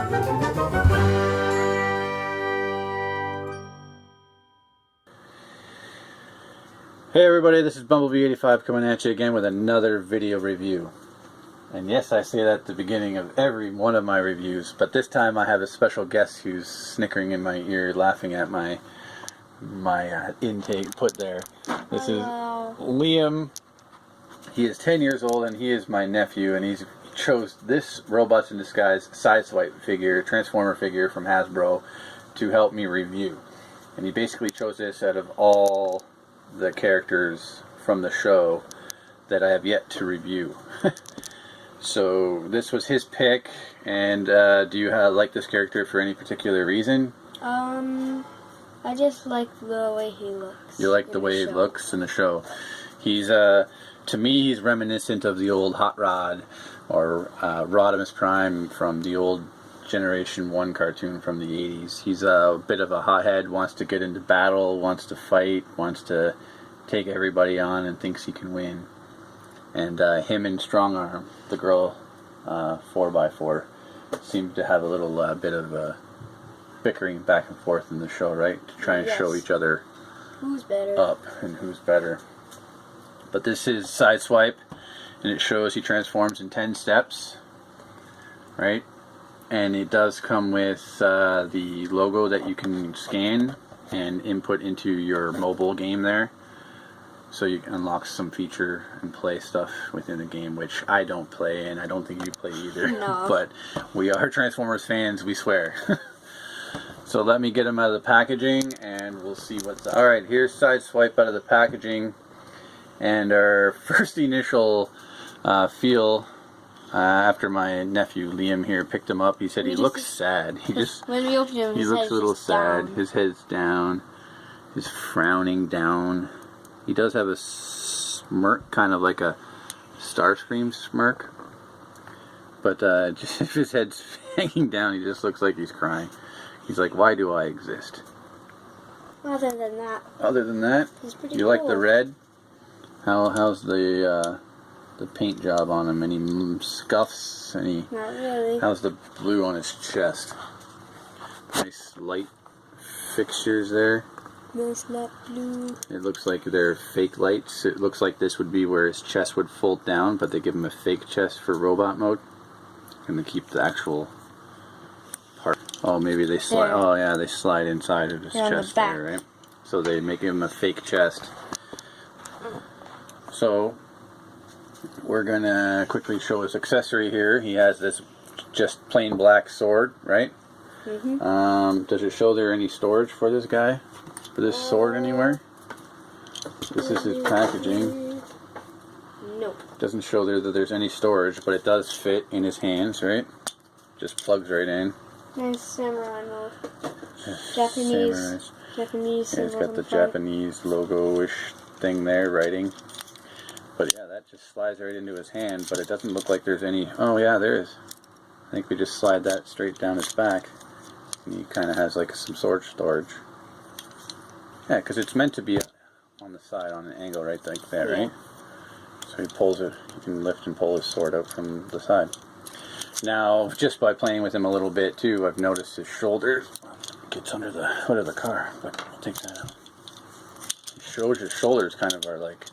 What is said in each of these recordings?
Hey everybody, this is Bumblebee85 coming at you again with another video review. And yes, I say that at the beginning of every one of my reviews, but this time I have a special guest who's snickering in my ear, laughing at my intake put there. This is Liam. He is 10 years old and he is my nephew, and he chose this Robots in Disguise Sideswipe figure, Transformer figure from Hasbro to help me review. And he basically chose this out of all the characters from the show that I have yet to review. So this was his pick, and do you like this character for any particular reason? I just like the way he looks. You like the way he looks in the show. He's to me, he's reminiscent of the old Hot Rod or Rodimus Prime from the old Generation 1 cartoon from the 80s. He's a bit of a hothead, wants to get into battle, wants to fight, wants to take everybody on, and thinks he can win. And him and Strong Arm, the girl 4x4, seem to have a little bit of bickering back and forth in the show, right? To try and show each other who's better up and who's better. But this is Sideswipe, and it shows he transforms in 10 steps, right? And it does come with the logo that you can scan and input into your mobile game there. So you can unlock some feature and play stuff within the game, which I don't play, and I don't think you play either. No. But we are Transformers fans, we swear. So let me get him out of the packaging, and we'll see what's up. Alright, here's Sideswipe out of the packaging. And our first initial feel after my nephew Liam here picked him up, he said he looks sad. He just when we opened him, he looks a little sad. His head's down. He's frowning down. He does have a smirk, kind of like a Starscream smirk. But just if his head's hanging down, he just looks like he's crying. He's like, "Why do I exist?" Other than that. Other than that, he's pretty you like the red? How's the paint job on him? Any scuffs? Any? Not really. How's the blue on his chest? Nice light fixtures there. Nice light blue. It looks like they're fake lights. It looks like this would be where his chest would fold down, but they give him a fake chest for robot mode, and they keep the actual part. Oh, maybe they slide. There. Oh yeah, they slide inside of his chest there, right? So they make him a fake chest. So we're gonna quickly show his accessory here. He has this just plain black sword, right? Mm-hmm. Does it show there any storage for this guy? For this sword anywhere? This is his packaging. Nope. Doesn't show there that there's any storage, but it does fit in his hands, right? Just plugs right in. Nice samurai mode. Japanese. Japanese. Yeah, it's got the Japanese logo-ish thing there, writing. But yeah, that just slides right into his hand, but it doesn't look like there's any... Oh yeah, there is. I think we just slide that straight down his back. And he kind of has like some sword storage. Yeah, because it's meant to be on the side, on an angle right like that, right? So he pulls it, he can lift and pull his sword out from the side. Now, just by playing with him a little bit too, I've noticed his shoulders. Gets under the hood of the car, but I'll take that out. Shows his shoulders kind of are like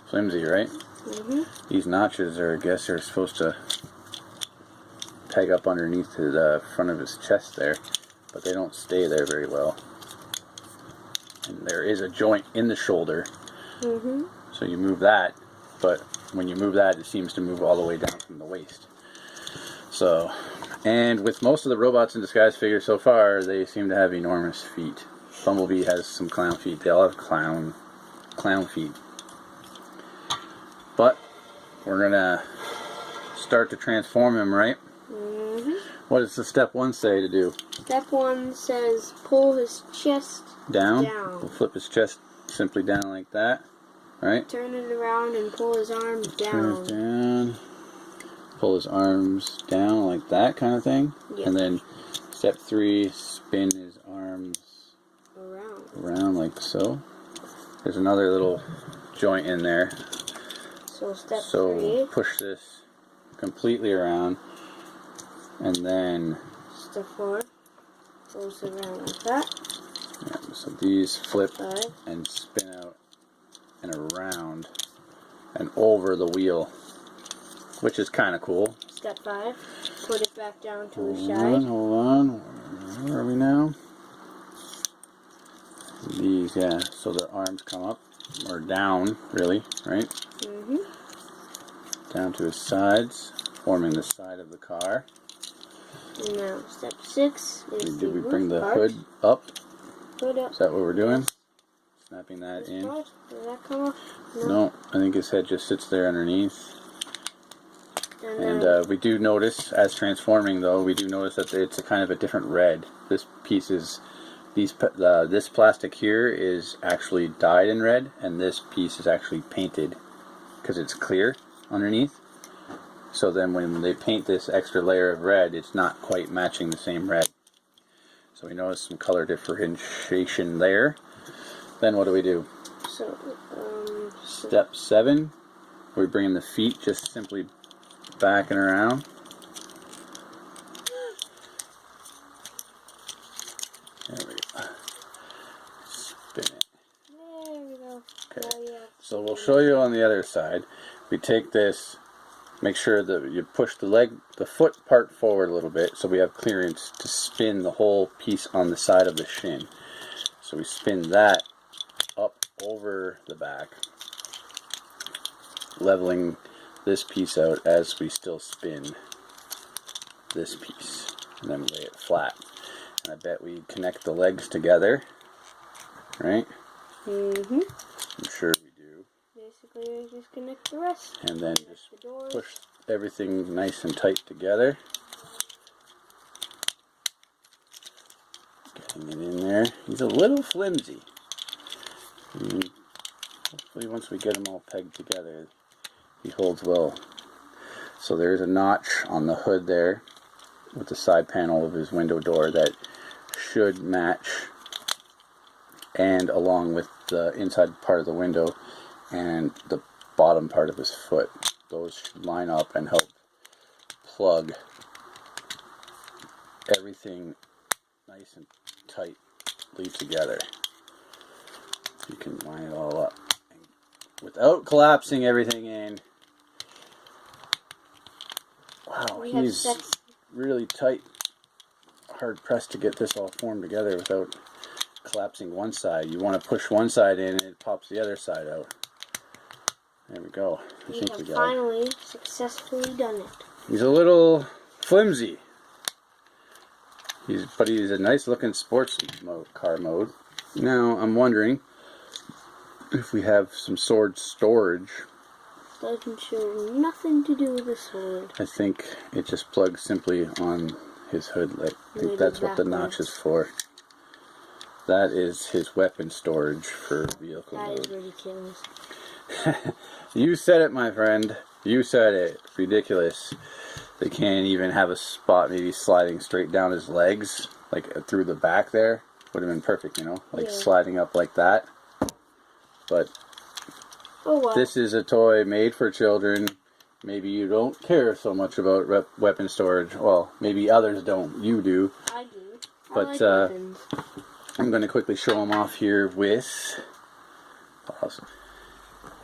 flimsy, right? Mm-hmm. These notches are, I guess, are supposed to peg up underneath the front of his chest there, but they don't stay there very well. And there is a joint in the shoulder, so you move that, but when you move that, it seems to move all the way down from the waist. So, and with most of the Robots in Disguise figures so far, they seem to have enormous feet. Bumblebee has some clown feet. They all have clown feet. But we're gonna start to transform him, right? What does the step 1 say to do? Step 1 says pull his chest down. We'll flip his chest simply down like that, right? Turn it around and pull his arms down. Turn it down. Pull his arms down like that kind of thing. Yep. And then step 3, spin his arms around like so. There's another little joint in there. So step 3. So push this completely around, and then Step 4 goes around like that. Yeah, so these flip 5. and spin out and around and over the wheel, which is kind of cool. Step 5, put it back down to the Hold side. hold on. Where are we now? These, yeah, so the arms come up, or down, really, right? Mm-hmm. Down to his sides, forming the side of the car. Now, step 6 is Did we the bring the roof part. hood up? Hood up. Is that what we're doing? Yes. Snapping that This in? part. Does that come off? No, I think his head just sits there underneath. And And we do notice, as transforming though, we do notice that it's a kind of a different red. This piece is, this plastic here is actually dyed in red, and this piece is actually painted because it's clear underneath. So then when they paint this extra layer of red, it's not quite matching the same red. So we notice some color differentiation there. Then what do we do? so, Step 7, we bring the feet just simply back and around. There we go. Spin it. there we go. Okay. Now you have So we'll show you on the other side. We take this, make sure that you push the foot part forward a little bit so we have clearance to spin the whole piece on the side of the shin. So we spin that up over the back, leveling this piece out as we still spin this piece, and then lay it flat. And I bet we connect the legs together, right? Mm-hmm. I'm sure we do. Basically, I just connect the rest. And then Connect just the doors. push everything nice and tight together. Getting it in there. He's a little flimsy. Hopefully once we get him all pegged together, he holds well. So there's a notch on the hood there with the side panel of his window door that should match, and along with the inside part of the window and the bottom part of his foot. Those should line up and help plug everything nice and tightly together. You can line it all up without collapsing everything in. Wow, We have he's steps. really tight, hard pressed to get this all formed together without collapsing one side. You want to push one side in and it pops the other side out. There we go. I We think have we got it. finally successfully done it. He's a little flimsy. But he's a nice looking sports car mode. Now I'm wondering if we have some sword storage. Doesn't show nothing to do with the sword. I think it just plugs simply on his hood. I think Maybe that's what the backwards. notch is for. That is his weapon storage for vehicle That is mode. ridiculous. You said it, my friend. You said it. Ridiculous. They can't even have a spot maybe sliding straight down his legs, like through the back there. Would have been perfect, you know? Like Yeah. sliding up like that. But Oh well. this is a toy made for children. Maybe you don't care so much about weapon storage. Well, maybe others don't. You do. I do. But, I like weapons. I'm going to quickly show them off here with... Pause.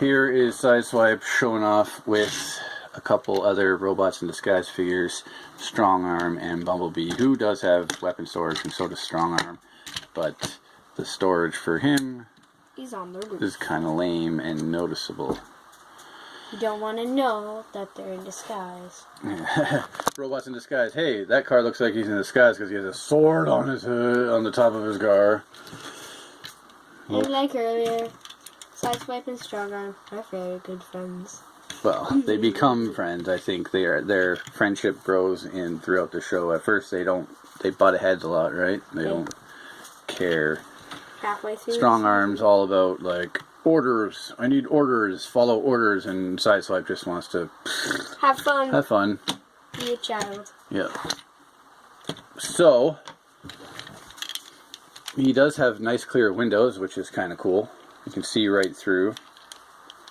Here is Sideswipe showing off with a couple other Robots in Disguise figures, Strongarm and Bumblebee, who does have weapon storage, and so does Strongarm. But the storage for him He's on the roof. is kind of lame and noticeable. You don't want to know that they're in disguise. Robots in Disguise. Hey, that car looks like he's in disguise because he has a sword on his hood, on the top of his car. And like earlier, Sideswipe and Strongarm are very good friends. Well, they become friends. I think their friendship grows in throughout the show. At first, they butt heads a lot, right? They don't care. Halfway through. Strongarm's all about like orders. I need orders. Follow orders, and Sideswipe just wants to Have fun. have fun. Be a child. Yeah. So he does have nice clear windows, which is kind of cool. You can see right through.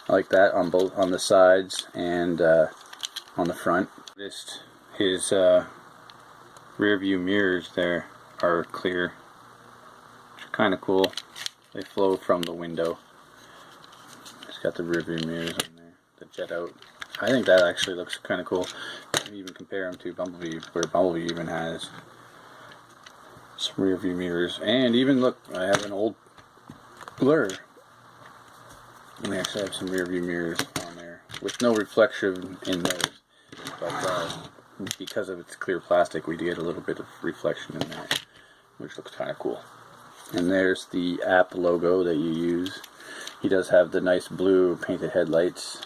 I like that on the sides and on the front. Just his rear view mirrors there are clear, which are kind of cool. They flow from the window. It's got the rear view mirrors on there, the jet out. I think that actually looks kind of cool. You can even compare them to Bumblebee, where Bumblebee even has some rear view mirrors. And even look, I have an old Blur. We actually have some rear view mirrors on there with no reflection in those. But because of its clear plastic, we get a little bit of reflection in there, which looks kind of cool. And there's the app logo that you use. He does have the nice blue painted headlights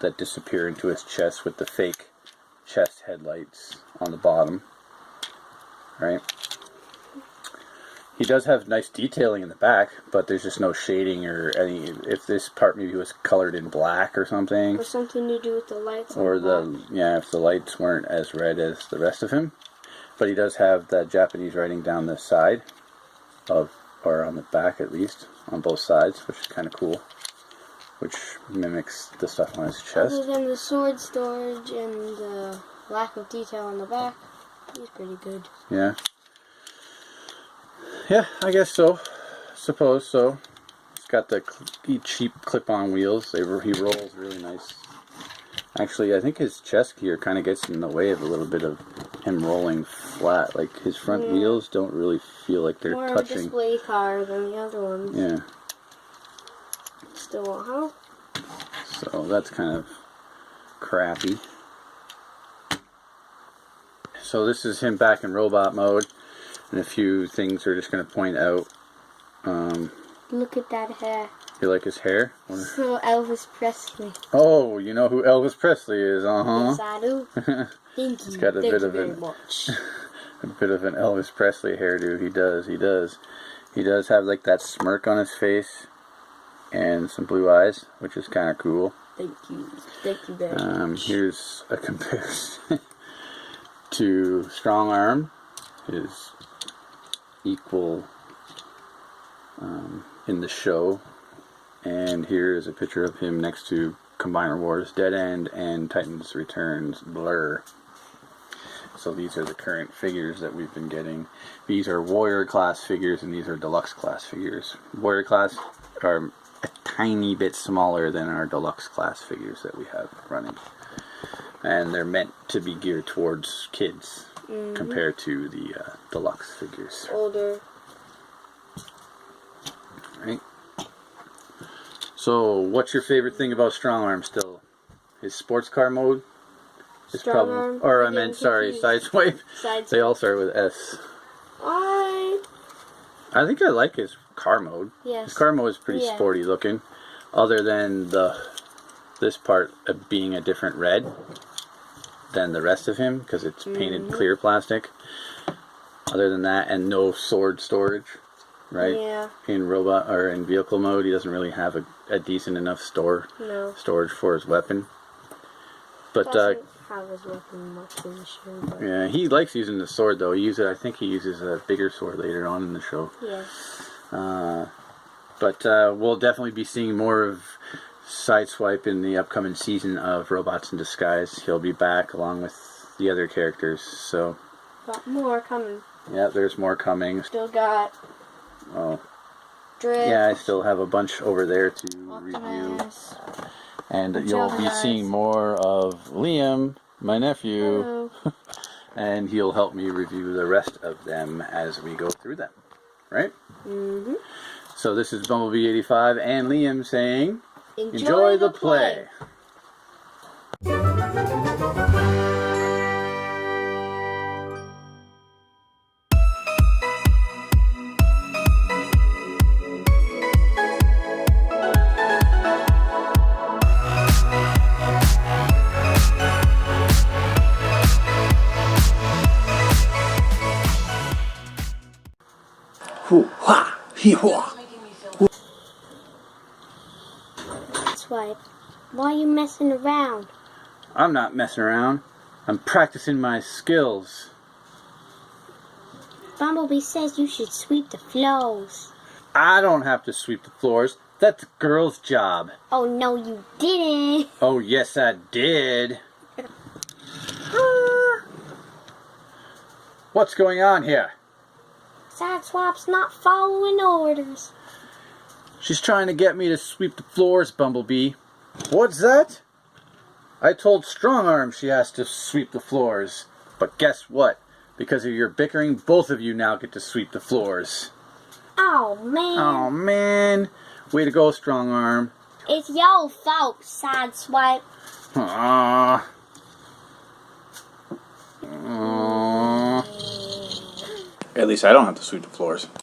that disappear into his chest with the fake chest headlights on the bottom. Right? He does have nice detailing in the back, but there's just no shading or any. If this part maybe was colored in black or something, or something to do with the lights, or if the lights weren't as red as the rest of him. But he does have that Japanese writing down the side of, or on the back at least, on both sides, which is kind of cool, which mimics the stuff on his chest. Other than the sword storage and the lack of detail on the back, he's pretty good. Yeah. Yeah, I guess so. Suppose so. It's got the cheap clip-on wheels. He rolls really nice. Actually, I think his chest gear kind of gets in the way of a little bit of him rolling flat. Like, his front wheels don't really feel like they're more touching. More of a display car than the other ones. Yeah. Still won't help. So that's kind of crappy. So this is him back in robot mode. And a few things we're just going to point out. Look at that hair. You like his hair? So Elvis Presley. Oh, you know who Elvis Presley is, Yes, I do. Thank you. Got a bit of much. A bit of an Elvis Presley hairdo. He does. He does have like that smirk on his face and some blue eyes, which is kind of cool. Thank you. Thank you very much. Here's a comparison to Strong Arm. His equal in the show, and here is a picture of him next to Combiner Wars Dead End and Titans Returns Blur. So these are the current figures that we've been getting. These are Warrior class figures and these are Deluxe class figures. Warrior class are a tiny bit smaller than our Deluxe class figures that we have running, and they're meant to be geared towards kids. Compared to the Deluxe figures. Older. Right. So, what's your favorite thing about Strong Arm still? His sports car mode? Strong Arm? Or I meant, sorry, Sideswipe. They all start with S. I think I like his car mode. Yes. His car mode is pretty sporty looking. Other than this part of being a different red than the rest of him, because it's painted clear plastic. Other than that, and no sword storage, right? Yeah. In robot or in vehicle mode, he doesn't really have a decent enough storage for his weapon. But doesn't have his weapon much in the show. But yeah, he likes using the sword though. I think he uses a bigger sword later on in the show. Yes. But we'll definitely be seeing more of Sideswipe in the upcoming season of Robots in Disguise. He'll be back along with the other characters, so... Got more coming. Yeah, there's more coming. Still got... Drift. Yeah, I still have a bunch over there to review. And you'll be seeing more of Liam, my nephew. And he'll help me review the rest of them as we go through them. Right? Mm-hmm. So this is Bumblebee 85 and Liam saying... Enjoy the play. Swipe. Why are you messing around? I'm not messing around. I'm practicing my skills. Bumblebee says you should sweep the floors. I don't have to sweep the floors. That's a girl's job. Oh, no, you didn't. Oh, yes, I did. What's going on here? Sideswipe's not following orders. She's trying to get me to sweep the floors, Bumblebee. What's that? I told Strong Arm she has to sweep the floors. But guess what? Because of your bickering, both of you now get to sweep the floors. Oh, man. Oh, man. Way to go, Strong Arm. It's your fault, Sideswipe. Aww. At least I don't have to sweep the floors.